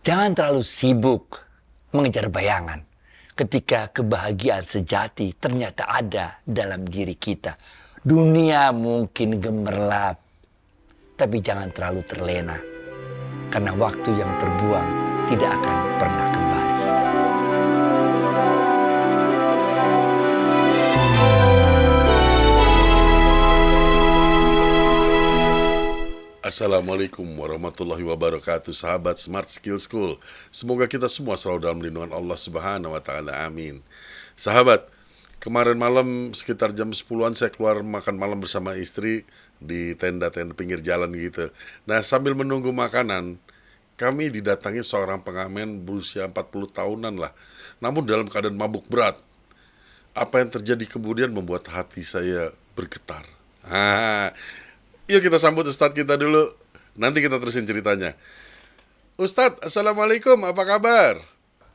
Jangan terlalu sibuk mengejar bayangan ketika kebahagiaan sejati ternyata ada dalam diri kita. Dunia mungkin gemerlap, tapi jangan terlalu terlena, karena waktu yang terbuang tidak akan pernah kembali. Assalamualaikum warahmatullahi wabarakatuh, sahabat Smart Skill School. Semoga kita semua selalu dalam lindungan Allah Subhanahu wa Ta'ala. Amin. Sahabat, kemarin malam sekitar jam 10-an saya keluar makan malam bersama istri di tenda-tenda pinggir jalan gitu. Nah, sambil menunggu makanan, kami didatangi seorang pengamen berusia 40 tahunan lah, namun dalam keadaan mabuk berat. Apa yang terjadi kemudian membuat hati saya bergetar. Yuk kita sambut Ustadz kita dulu. Nanti kita terusin ceritanya. Ustadz, Assalamualaikum, apa kabar?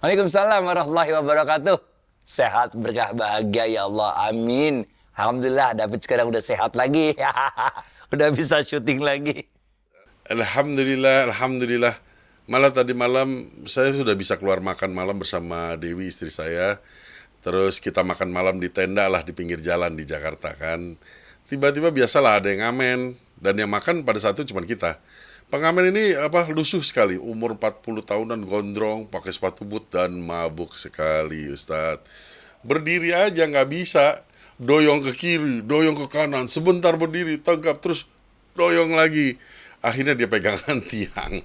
Waalaikumsalam warahmatullahi wabarakatuh. Sehat, berkah, bahagia ya Allah, amin. Alhamdulillah, David sekarang udah sehat lagi. Udah bisa syuting lagi. Alhamdulillah. Malah tadi malam saya sudah bisa keluar makan malam bersama Dewi, istri saya. Terus kita makan malam di tenda lah di pinggir jalan di Jakarta kan. Tiba-tiba biasalah ada yang ngamen, dan yang makan pada saat itu cuma kita. Pengamen ini lusuh sekali, umur 40 tahunan, gondrong, pakai sepatu boot dan mabuk sekali, Ustadz. Berdiri aja nggak bisa, doyong ke kiri, doyong ke kanan, sebentar berdiri, tegap, terus doyong lagi. Akhirnya dia pegangan tiang.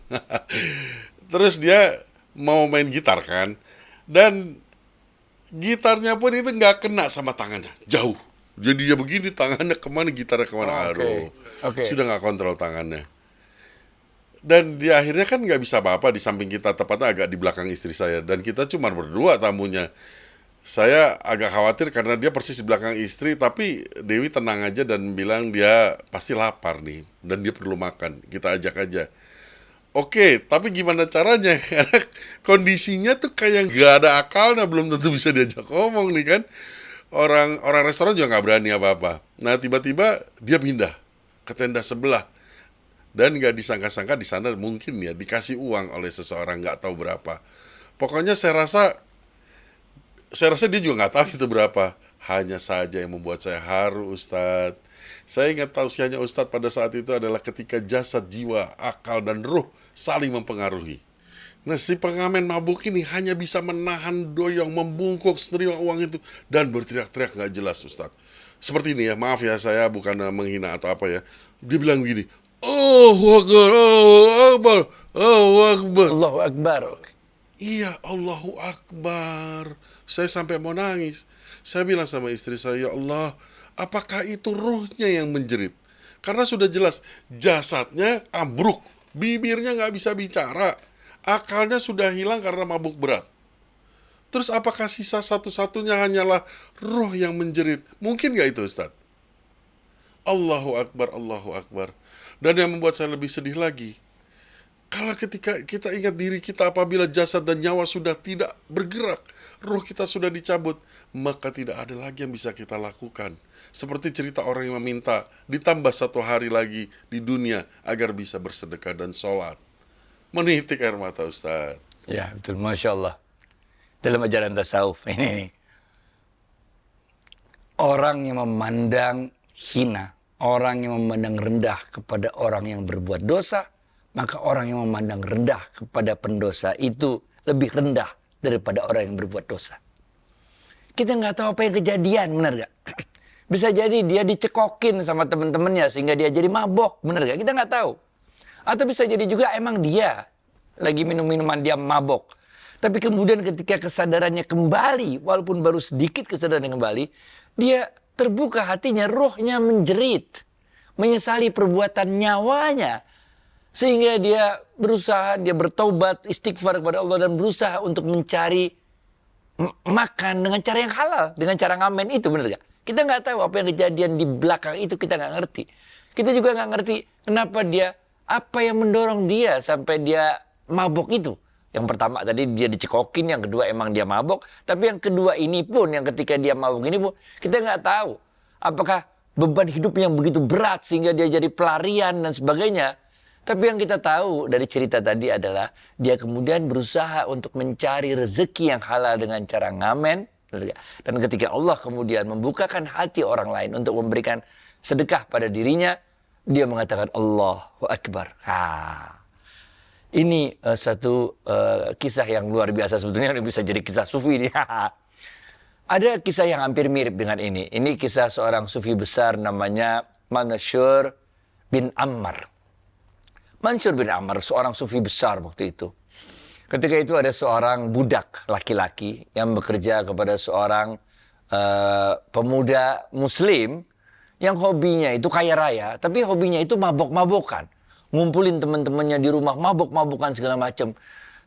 Terus dia mau main gitar kan, dan gitarnya pun itu nggak kena sama tangannya, jauh. Jadi dia begini, tangannya kemana, gitarnya kemana. Sudah nggak kontrol tangannya. Dan di akhirnya kan nggak bisa apa-apa, di samping kita, tepatnya agak di belakang istri saya. Dan kita cuma berdua tamunya. Saya agak khawatir karena dia persis di belakang istri, tapi Dewi tenang aja dan bilang dia pasti lapar nih, dan dia perlu makan, kita ajak aja. Oke, tapi gimana caranya? Karena kondisinya tuh kayak nggak ada akalnya, belum tentu bisa diajak ngomong nih kan. Orang restoran juga nggak berani apa-apa. Nah, tiba-tiba dia pindah ke tenda sebelah, dan nggak disangka-sangka di sana mungkin ya dikasih uang oleh seseorang, nggak tahu berapa. Pokoknya saya rasa dia juga nggak tahu itu berapa. Hanya saja yang membuat saya haru, Ustadz. Saya ingat tausiahnya Ustadz pada saat itu adalah ketika jasad, jiwa, akal, dan ruh saling mempengaruhi. Nah, si pengamen mabuk ini hanya bisa menahan doyong, membungkuk senerima uang itu, dan berteriak-teriak nggak jelas, Ustadz. Seperti ini ya, maaf ya, saya bukan menghina atau apa ya. Dia bilang begini, Allahu Akbar, Allahu Akbar, Allahu Akbar. Allahu Akbar. Iya, Allahu Akbar. Saya sampai mau nangis. Saya bilang sama istri saya, ya Allah, apakah itu ruhnya yang menjerit? Karena sudah jelas, jasadnya ambruk, bibirnya nggak bisa bicara, akalnya sudah hilang karena mabuk berat. Terus apakah sisa satu-satunya hanyalah roh yang menjerit? Mungkin gak itu, Ustadz? Allahu Akbar, Allahu Akbar. Dan yang membuat saya lebih sedih lagi, kalau ketika kita ingat diri kita apabila jasad dan nyawa sudah tidak bergerak, roh kita sudah dicabut, maka tidak ada lagi yang bisa kita lakukan. Seperti cerita orang yang meminta ditambah 1 hari lagi di dunia agar bisa bersedekah dan sholat. Menitik air mata, Ustaz. Ya, betul. Masya Allah. Dalam ajaran tasawuf ini. Orang yang memandang hina, orang yang memandang rendah kepada orang yang berbuat dosa, maka orang yang memandang rendah kepada pendosa itu lebih rendah daripada orang yang berbuat dosa. Kita nggak tahu apa yang kejadian, benar gak? Bisa jadi dia dicekokin sama teman-temannya sehingga dia jadi mabok, benar gak? Kita nggak tahu. Atau bisa jadi juga emang dia lagi minum-minuman, dia mabok. Tapi kemudian ketika kesadarannya kembali, walaupun baru sedikit kesadarannya kembali, dia terbuka hatinya, rohnya menjerit, menyesali perbuatan nyawanya. Sehingga dia berusaha, dia bertaubat, istighfar kepada Allah, dan berusaha untuk mencari makan dengan cara yang halal, dengan cara ngamen itu, benar gak? Kita nggak tahu apa yang kejadian di belakang itu, kita nggak ngerti. Kita juga nggak ngerti kenapa dia, apa yang mendorong dia sampai dia mabok itu. Yang pertama tadi dia dicekokin, yang kedua emang dia mabok. Tapi yang kedua ini pun, yang ketika dia mabok ini pun, kita nggak tahu apakah beban hidup yang begitu berat sehingga dia jadi pelarian dan sebagainya. Tapi yang kita tahu dari cerita tadi adalah dia kemudian berusaha untuk mencari rezeki yang halal dengan cara ngamen. Dan ketika Allah kemudian membukakan hati orang lain untuk memberikan sedekah pada dirinya, dia mengatakan Allahu Akbar. Ini satu kisah yang luar biasa sebetulnya, bisa jadi kisah sufi ini. Ada kisah yang hampir mirip dengan ini. Ini kisah seorang sufi besar namanya Mansur bin Ammar. Mansur bin Ammar, seorang sufi besar waktu itu. Ketika itu ada seorang budak laki-laki yang bekerja kepada seorang pemuda muslim yang hobinya itu kaya raya, tapi hobinya itu mabok-mabokan. Ngumpulin teman-temannya di rumah, mabok-mabokan segala macam.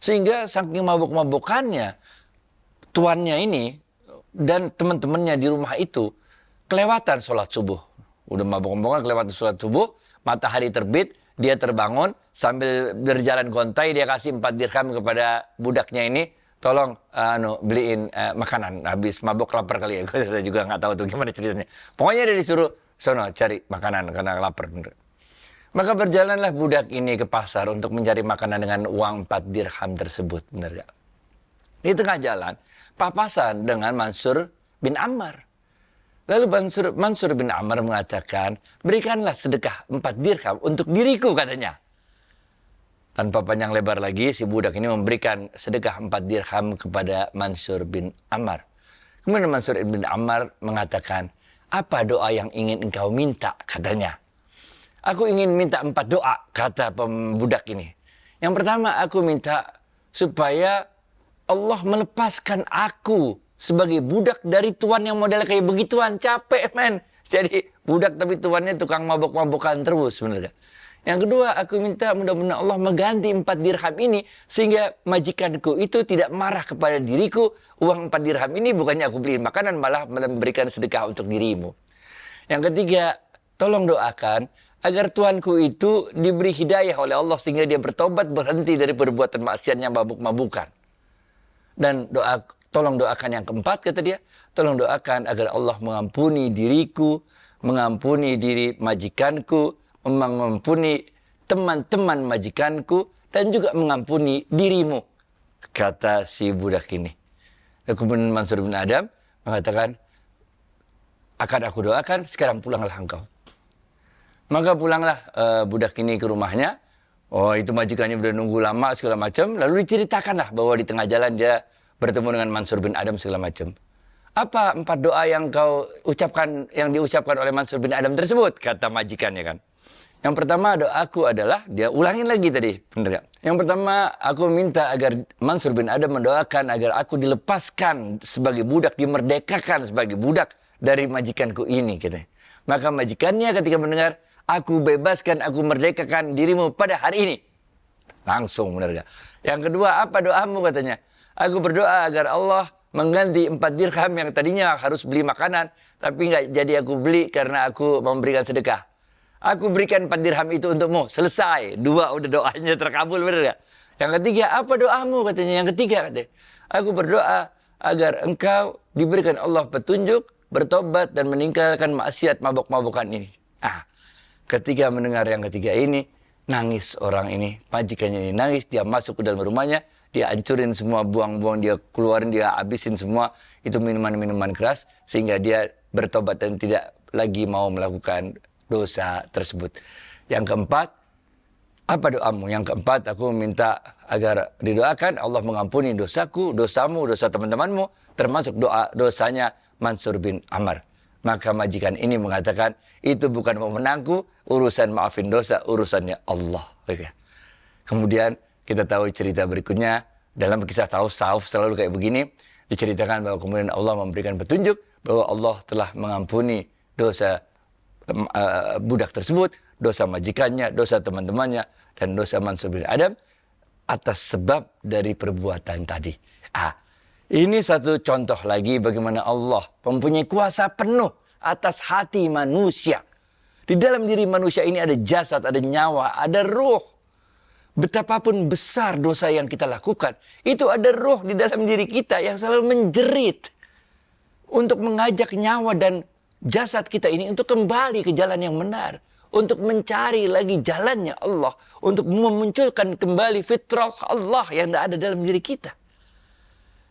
Sehingga saking mabok-mabokannya, tuannya ini dan teman-temannya di rumah itu kelewatan sholat subuh. Udah mabok-mabokan, kelewatan sholat subuh, matahari terbit, dia terbangun sambil berjalan gontai, dia kasih 4 dirham kepada budaknya ini, tolong beliin makanan, habis mabok lapar kali ya. Saya juga nggak tahu tuh gimana ceritanya. Pokoknya dia disuruh sono cari makanan karena lapar. Maka berjalanlah budak ini ke pasar untuk mencari makanan dengan uang 4 dirham tersebut, benar gak? Di tengah jalan papasan dengan Mansur bin Ammar. Lalu Mansur bin Ammar mengatakan, berikanlah sedekah 4 dirham untuk diriku, katanya. Tanpa panjang lebar lagi, si budak ini memberikan sedekah 4 dirham kepada Mansur bin Ammar. Kemudian Mansur bin Ammar mengatakan, apa doa yang ingin engkau minta, katanya. Aku ingin minta 4 doa, kata pemudak ini. Yang pertama, aku minta supaya Allah melepaskan aku sebagai budak dari tuan yang model kayak begituan. Capek, men. Jadi budak tapi tuannya tukang mabok-mabokan terus, sebenarnya. Yang kedua, aku minta mudah-mudahan Allah mengganti 4 dirham ini sehingga majikanku itu tidak marah kepada diriku. Uang 4 dirham ini bukannya aku beliin makanan, malah memberikan sedekah untuk dirimu. Yang ketiga, tolong doakan agar tuanku itu diberi hidayah oleh Allah sehingga dia bertobat, berhenti dari perbuatan maksiatnya mabuk-mabukan. Dan tolong doakan yang keempat, kata dia, tolong doakan agar Allah mengampuni diriku, mengampuni diri majikanku, mengampuni teman-teman majikanku, dan juga mengampuni dirimu, kata si budak ini. Dan kemudian Mansur bin Adam mengatakan, akan aku doakan, sekarang pulanglah engkau. Maka pulanglah budak ini ke rumahnya. Oh, itu majikannya udah nunggu lama segala macam. Lalu diceritakanlah bahwa di tengah jalan dia bertemu dengan Mansur bin Adam segala macam. Apa 4 doa yang kau ucapkan, yang diucapkan oleh Mansur bin Adam tersebut? Kata majikannya kan. Yang pertama doaku adalah, dia ulangin lagi tadi, benar gak? Yang pertama, aku minta agar Mansur bin Adam mendoakan agar aku dilepaskan sebagai budak, dimerdekakan sebagai budak dari majikanku ini, katanya. Maka majikannya ketika mendengar, aku bebaskan, aku merdekakan dirimu pada hari ini. Langsung, benar gak? Yang kedua, apa doamu, katanya? Aku berdoa agar Allah mengganti 4 dirham yang tadinya harus beli makanan, tapi nggak jadi aku beli karena aku memberikan sedekah. Aku berikan 4 dirham itu untukmu. Selesai. 2 udah doanya terkabul, benar gak? Yang ketiga, apa doamu, katanya? Yang ketiga, katanya, aku berdoa agar engkau diberikan Allah petunjuk, bertobat, dan meninggalkan maksiat mabok-mabokan ini. Ketika mendengar yang ketiga ini, nangis orang ini, majikannya ini nangis, dia masuk ke dalam rumahnya, dia hancurin semua, buang-buang, dia keluarin, dia habisin semua itu minuman-minuman keras, sehingga dia bertobat dan tidak lagi mau melakukan dosa tersebut. Yang keempat, apa doamu? Yang keempat, aku minta agar didoakan Allah mengampuni dosaku, dosamu, dosa teman-temanmu, termasuk dosanya Mansur bin Ammar. Maka majikan ini mengatakan, itu bukan pemenangku, urusan maafin dosa, urusannya Allah. Kemudian kita tahu cerita berikutnya, dalam kisah Sauf selalu kayak begini, diceritakan bahwa kemudian Allah memberikan petunjuk, bahwa Allah telah mengampuni dosa budak tersebut, dosa majikannya, dosa teman-temannya, dan dosa Mansur bin Adam, atas sebab dari perbuatan tadi. Ini satu contoh lagi bagaimana Allah mempunyai kuasa penuh atas hati manusia. Di dalam diri manusia ini ada jasad, ada nyawa, ada ruh. Betapapun besar dosa yang kita lakukan, itu ada ruh di dalam diri kita yang selalu menjerit untuk mengajak nyawa dan jasad kita ini untuk kembali ke jalan yang benar. untuk mencari lagi jalannya Allah, untuk memunculkan kembali fitrah Allah yang tidak ada dalam diri kita.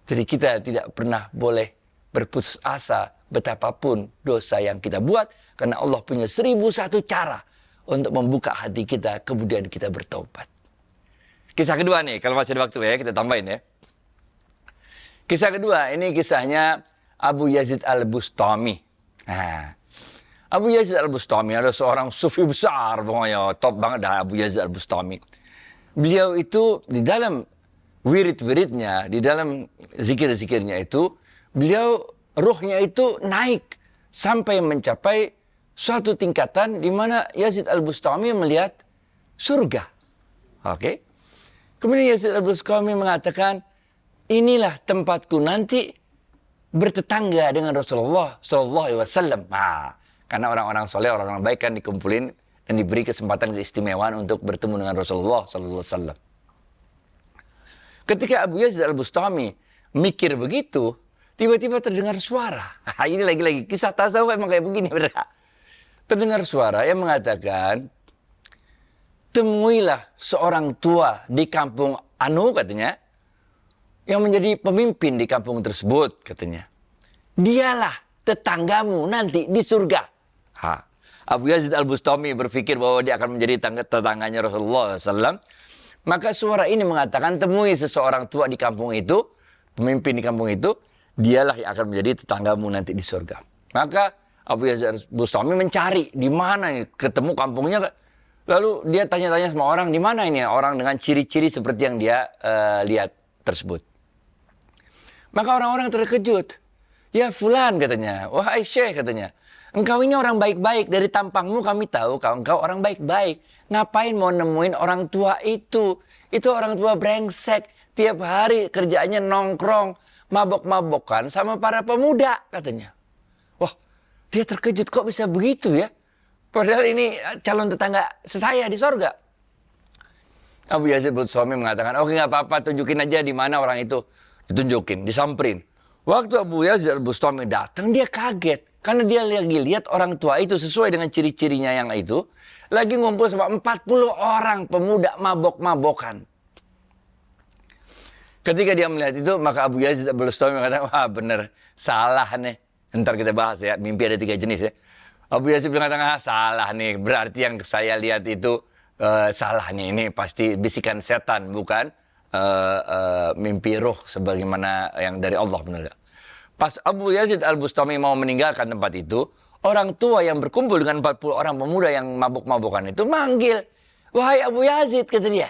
Jadi kita tidak pernah boleh berputus asa betapapun dosa yang kita buat, karena Allah punya 1001 cara untuk membuka hati kita, kemudian kita bertobat. Kisah kedua nih, kalau masih ada waktu ya, kita tambahin ya. Kisah kedua, ini kisahnya Abu Yazid Al-Bustami. Nah, Abu Yazid Al-Bustami adalah seorang sufi besar, pokoknya top banget dah Abu Yazid Al-Bustami. Beliau itu di dalam wirid-wiridnya, di dalam zikir-zikirnya itu, beliau ruhnya itu naik sampai mencapai suatu tingkatan di mana Yazid Al-Bustami melihat surga. Oke. Kemudian Yazid Al-Bustami mengatakan, inilah tempatku nanti bertetangga dengan Rasulullah Sallallahu Alaihi Wasallam. Nah, karena orang-orang soleh, orang-orang baik kan dikumpulin dan diberi kesempatan keistimewaan untuk bertemu dengan Rasulullah Sallallahu Alaihi Wasallam. Ketika Abu Yazid Al-Bustami mikir begitu, tiba-tiba terdengar suara. Ini lagi-lagi kisah tasawuf emang kayak begini, bener. Terdengar suara yang mengatakan, temuilah seorang tua di kampung Anu, katanya, yang menjadi pemimpin di kampung tersebut, katanya. Dialah tetanggamu nanti di surga. Abu Yazid Al-Bustami berpikir bahwa dia akan menjadi tetangganya Rasulullah SAW. Maka suara ini mengatakan, temui seseorang tua di kampung itu, pemimpin di kampung itu, dialah yang akan menjadi tetanggamu nanti di surga. Maka Abu Yazid Al-Bustami mencari di mana ini ketemu kampungnya. Lalu dia tanya-tanya sama orang, di mana ini orang dengan ciri-ciri seperti yang dia lihat tersebut. Maka orang-orang terkejut. Ya fulan, katanya. Wahai syekh, katanya. Engkau ini orang baik-baik. Dari tampangmu kami tahu engkau orang baik-baik. Ngapain mau nemuin orang tua itu? Itu orang tua brengsek. Tiap hari kerjaannya nongkrong, mabok-mabokan sama para pemuda, katanya. Wah, dia terkejut. Kok bisa begitu ya? Padahal ini calon tetangga saya di sorga. Abu Yazid Al-Bustami mengatakan, oke nggak apa-apa, tunjukin aja di mana orang itu. Ditunjukin, disamperin. Waktu Abu Yazid Al-Bustami datang, dia kaget. Karena dia lagi lihat orang tua itu sesuai dengan ciri-cirinya yang itu. Lagi ngumpul sama 40 orang pemuda mabok-mabokan. Ketika dia melihat itu, maka Abu Yazid Al-Bustami mengatakan, wah bener, salah nih. Ntar kita bahas ya, mimpi ada 3 jenis ya. Abu Yazid mengatakan, salah nih. Berarti yang saya lihat itu salah nih. Ini pasti bisikan setan, bukan mimpi roh sebagaimana yang dari Allah, benar gak? Pas Abu Yazid Al-Bustami mau meninggalkan tempat itu, orang tua yang berkumpul dengan 40 orang pemuda yang mabuk-mabukan itu manggil, wahai Abu Yazid, kata dia,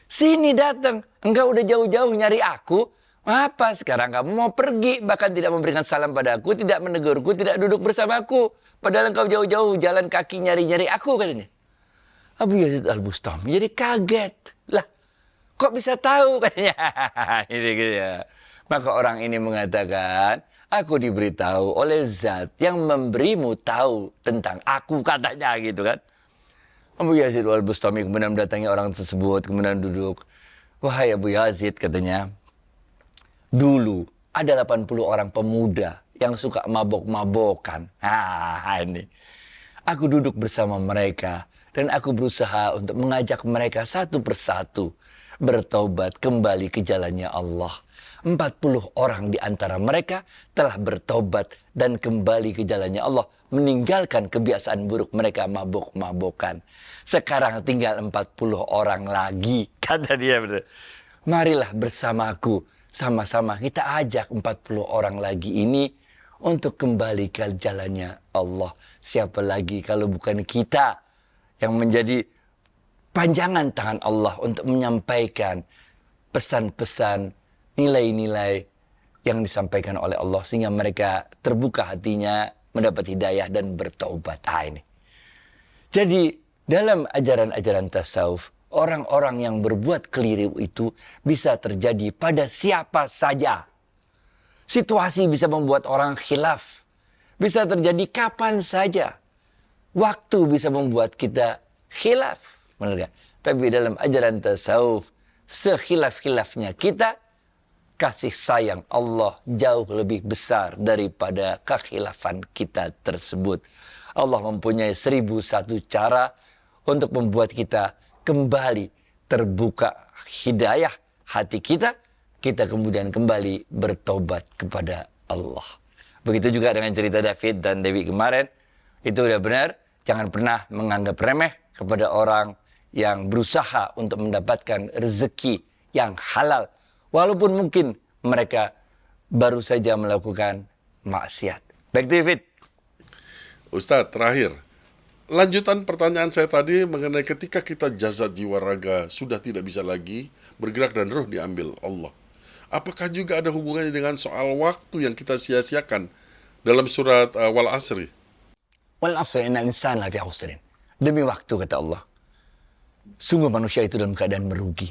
sini datang, engkau udah jauh-jauh nyari aku, apa sekarang kamu mau pergi, bahkan tidak memberikan salam padaku, tidak menegurku, tidak duduk bersamaku, padahal engkau jauh-jauh jalan kaki nyari-nyari aku, katanya. Abu Yazid Al-Bustami jadi kaget, lah kok bisa tahu, katanya. Ini gitu ya. Maka orang ini mengatakan, aku diberitahu oleh zat yang memberimu tahu tentang aku, katanya gitu kan. Abu Yazid Al-Bustami kemudian mendatangi orang tersebut, kemudian duduk. Wahai Abu Yazid, katanya, dulu ada 80 orang pemuda yang suka mabok-mabokan. Ini. Aku duduk bersama mereka dan aku berusaha untuk mengajak mereka satu persatu bertobat kembali ke jalannya Allah. 40 orang di antara mereka telah bertobat dan kembali ke jalannya Allah, meninggalkan kebiasaan buruk mereka mabok-mabokan. Sekarang tinggal 40 orang lagi, kata dia. Marilah bersamaku, sama-sama kita ajak 40 orang lagi ini untuk kembali ke jalannya Allah. Siapa lagi kalau bukan kita yang menjadi panjangan tangan Allah untuk menyampaikan pesan-pesan, nilai-nilai yang disampaikan oleh Allah, sehingga mereka terbuka hatinya, mendapat hidayah dan bertaubat. Ini. Jadi dalam ajaran-ajaran tasawuf, orang-orang yang berbuat keliru itu bisa terjadi pada siapa saja. Situasi bisa membuat orang khilaf. Bisa terjadi kapan saja. Waktu bisa membuat kita khilaf. Benar gak? Tapi dalam ajaran tasawuf, sekhilaf-khilafnya kita, kasih sayang Allah jauh lebih besar daripada kekhilafan kita tersebut. Allah mempunyai 1001 cara untuk membuat kita kembali terbuka hidayah hati kita. Kita kemudian kembali bertobat kepada Allah. Begitu juga dengan cerita David dan Dewi kemarin. Itu udah benar. Jangan pernah menganggap remeh kepada orang yang berusaha untuk mendapatkan rezeki yang halal. Walaupun mungkin mereka baru saja melakukan maksiat. Baik, David. Ustadz, terakhir. Lanjutan pertanyaan saya tadi mengenai ketika kita jasad jiwa raga sudah tidak bisa lagi bergerak dan roh diambil Allah. Apakah juga ada hubungannya dengan soal waktu yang kita sia-siakan dalam surat Wal Asri? Wal asri innal insana lafi khusrin. Demi waktu, kata Allah, sungguh manusia itu dalam keadaan merugi.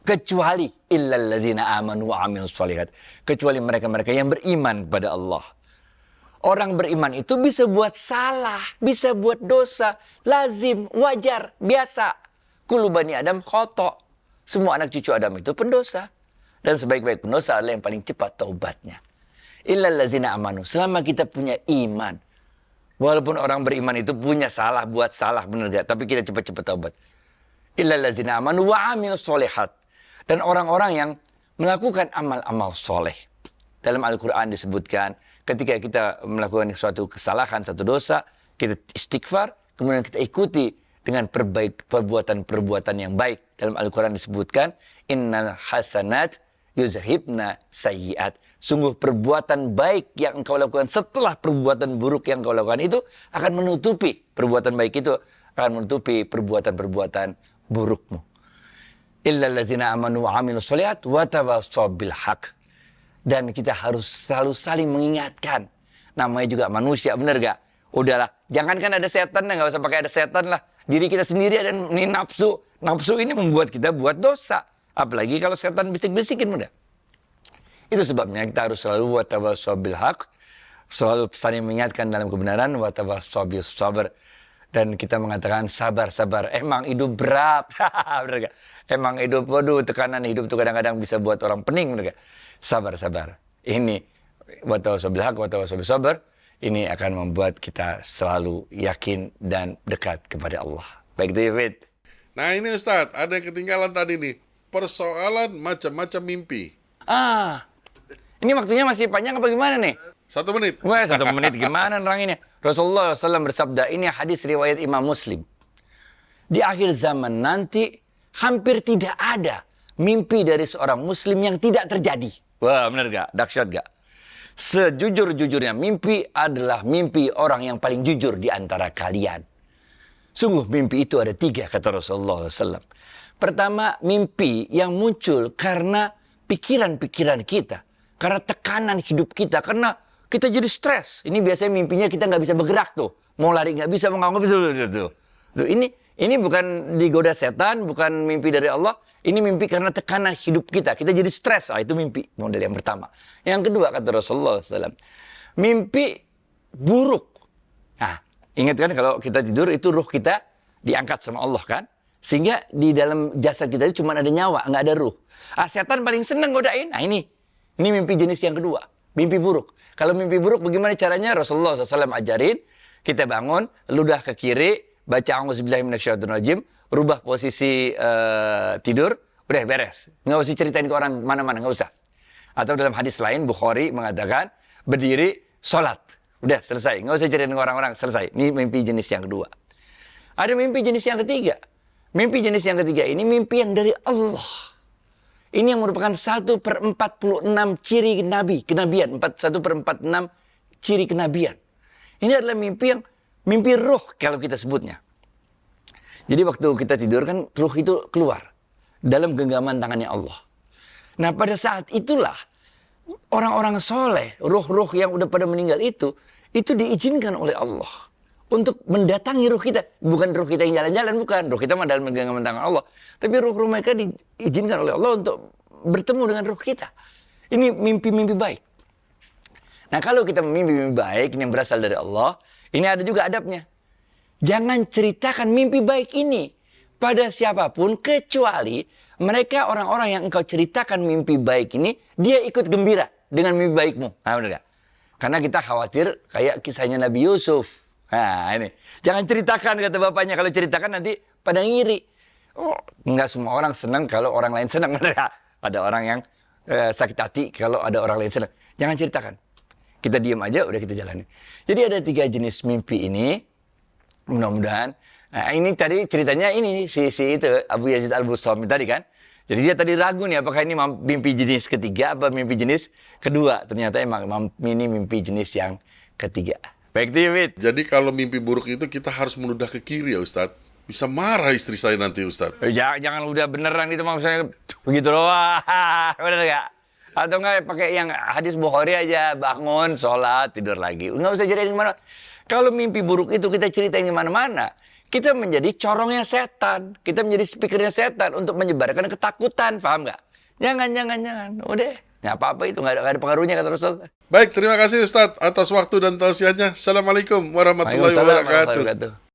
Kecuali illal ladzina amanu wa amilus shalihat. Kecuali mereka-mereka yang beriman kepada Allah. Orang beriman itu bisa buat salah, bisa buat dosa, lazim, wajar, biasa. Kullu bani Adam khata'. Semua anak cucu Adam itu pendosa. Dan sebaik-baik pendosa adalah yang paling cepat taubatnya. Illal ladzina amanu. Selama kita punya iman. Walaupun orang beriman itu punya salah, buat salah, benar gak? Tapi kita cepat-cepat taubat. Illal ladzina amanu wa amilus shalihat. Dan orang-orang yang melakukan amal-amal soleh. Dalam Al-Quran disebutkan, ketika kita melakukan suatu kesalahan, satu dosa, kita istighfar, kemudian kita ikuti dengan perbuatan-perbuatan yang baik. Dalam Al-Quran disebutkan, innal hasanat yuzhibna sayyiat. Sungguh perbuatan baik yang engkau lakukan setelah perbuatan buruk yang engkau lakukan itu akan menutupi, perbuatan baik itu akan menutupi perbuatan-perbuatan burukmu. Illal ladzina amanu wa amilus shalihat wa tawassaw bil haq. Dan kita harus selalu saling mengingatkan. Namanya juga manusia, benar gak? Udahlah, jangankan ada setan, nggak usah pakai ada setan lah. Diri kita sendiri ada ini nafsu. Nafsu ini membuat kita buat dosa. Apalagi kalau setan bisik-bisikin, mudah. Itu sebabnya kita harus selalu wa tawassaw bil haq. Selalu saling mengingatkan dalam kebenaran, wa tawassaw bis sabr. Dan kita mengatakan sabar. Emang hidup berat. Benar gak? Emang hidup, waduh, tekanan hidup itu kadang-kadang bisa buat orang pening, benar gak? Sabar. Ini wa tawassaw bil haq, wa tawassaw bis sabr. Ini akan membuat kita selalu yakin dan dekat kepada Allah. Baik, David. Nah ini Ustadz, ada yang ketinggalan tadi nih. Persoalan macam-macam mimpi. Ini waktunya masih panjang apa gimana nih? 1 menit. Wah, 1 menit gimana nerang ini? Rasulullah SAW bersabda, ini hadis riwayat Imam Muslim. Di akhir zaman nanti, hampir tidak ada mimpi dari seorang muslim yang tidak terjadi. Wah, benar gak? Dahsyat gak? Sejujur-jujurnya mimpi adalah mimpi orang yang paling jujur di antara kalian. Sungguh mimpi itu ada 3, kata Rasulullah SAW. Pertama, mimpi yang muncul karena pikiran-pikiran kita. Karena tekanan hidup kita. Karena kita jadi stres. Ini biasanya mimpinya kita nggak bisa bergerak tuh. Mau lari nggak bisa, mau ngomong bisa. Tuh, ini bukan digoda setan, bukan mimpi dari Allah. Ini mimpi karena tekanan hidup kita. Kita jadi stres. Itu mimpi model yang pertama. Yang kedua, kata Rasulullah SAW. Mimpi buruk. Nah, ingat kan kalau kita tidur itu ruh kita diangkat sama Allah kan. Sehingga di dalam jasad kita itu cuma ada nyawa, nggak ada ruh. Setan paling seneng godain. Nah ini mimpi jenis yang kedua. Mimpi buruk. Kalau mimpi buruk bagaimana caranya? Rasulullah SAW ajarin. Kita bangun, ludah ke kiri, baca a'udzubillahi minasyaitonirrajim, rubah posisi tidur, udah beres. Nggak usah ceritain ke orang mana-mana, nggak usah. Atau dalam hadis lain, Bukhari mengatakan, berdiri, sholat. Udah selesai, nggak usah ceritain ke orang-orang, selesai. Ini mimpi jenis yang kedua. Ada mimpi jenis yang ketiga. Mimpi jenis yang ketiga ini mimpi yang dari Allah. Ini yang merupakan 1/46 ciri kenabian. 1/46 ciri kenabian. Ini adalah mimpi ruh kalau kita sebutnya. Jadi waktu kita tidur kan ruh itu keluar dalam genggaman tangannya Allah. Nah pada saat itulah orang-orang soleh, ruh-ruh yang udah pada meninggal itu diizinkan oleh Allah untuk mendatangi ruh kita. Bukan ruh kita yang jalan-jalan, bukan. Ruh kita mah dalam genggaman tangan Allah. Tapi ruh-ruh mereka diizinkan oleh Allah untuk bertemu dengan ruh kita. Ini mimpi-mimpi baik. Nah kalau kita mimpi-mimpi baik, ini yang berasal dari Allah, ini ada juga adabnya. Jangan ceritakan mimpi baik ini pada siapapun, kecuali mereka orang-orang yang engkau ceritakan mimpi baik ini, dia ikut gembira dengan mimpi baikmu. Nah benar gak? Karena kita khawatir kayak kisahnya Nabi Yusuf. Nah, ini. Jangan ceritakan, kata bapaknya. Kalau ceritakan nanti pada ngiri. Oh, nggak semua orang senang kalau orang lain senang. Ada orang yang sakit hati kalau ada orang lain senang. Jangan ceritakan. Kita diam aja, udah kita jalani. Jadi ada 3 jenis mimpi ini. Mudah-mudahan. Nah, ini tadi ceritanya ini si itu Abu Yazid Al-Bustami tadi kan. Jadi dia tadi ragu nih apakah ini mimpi jenis ketiga apa mimpi jenis kedua. Ternyata emang ini mimpi jenis yang ketiga. Baik tuh, Wid. Jadi kalau mimpi buruk itu kita harus menudar ke kiri ya Ustadz. Bisa marah istri saya nanti Ustadz. Jangan udah beneran itu maksudnya begitu loh. Wah, bener gak? Atau enggak pakai yang hadis Bukhari aja, bangun, sholat, tidur lagi. Nggak usah jadi gimana. Kalau mimpi buruk itu kita ceritain gimana-mana, kita menjadi corongnya setan. Kita menjadi speakernya setan untuk menyebarkan ketakutan. Paham nggak? Jangan. Udah, nggak apa-apa itu. Nggak ada pengaruhnya, kata Rasul. Baik, terima kasih Ustadz atas waktu dan tausiahnya. Assalamualaikum warahmatullahi Waalaikumsalam wabarakatuh. warahmatullahi wabarakatuh.